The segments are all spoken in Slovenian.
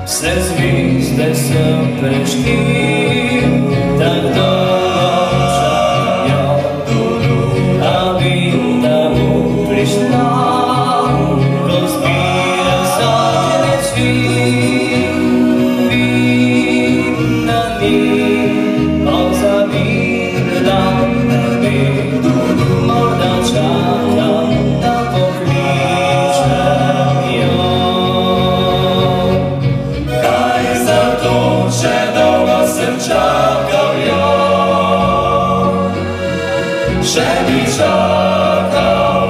Vse zvizde sem preštil, tak dolgo čakajo, a vem, da bo prišla, ko zbira zadnje cvil. Vem, da ni pozabila na me, morda čakam, da pokličem jo. Še dolgo sem čakal jo, še bi čakal,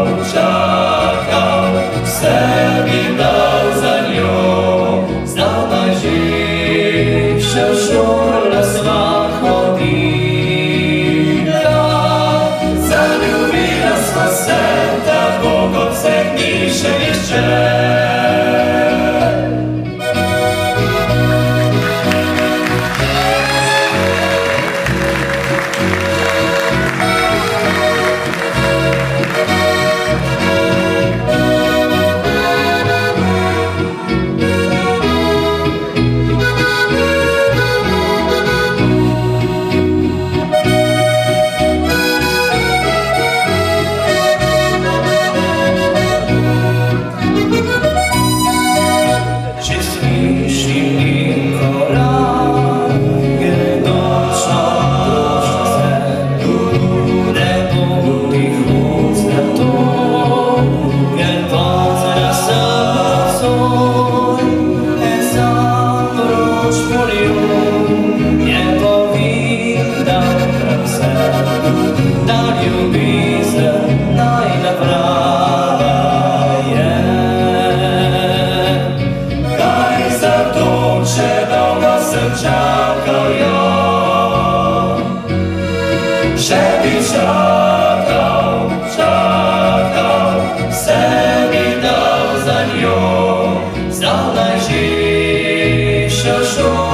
vse bi dal za njo. Zdaj že še v šolo sva hodila, zaljubila sva se tako, kot se ni še nihče. Čakal jo, še bi čakal, vse bi dal za njo. Zdaj že še v šolo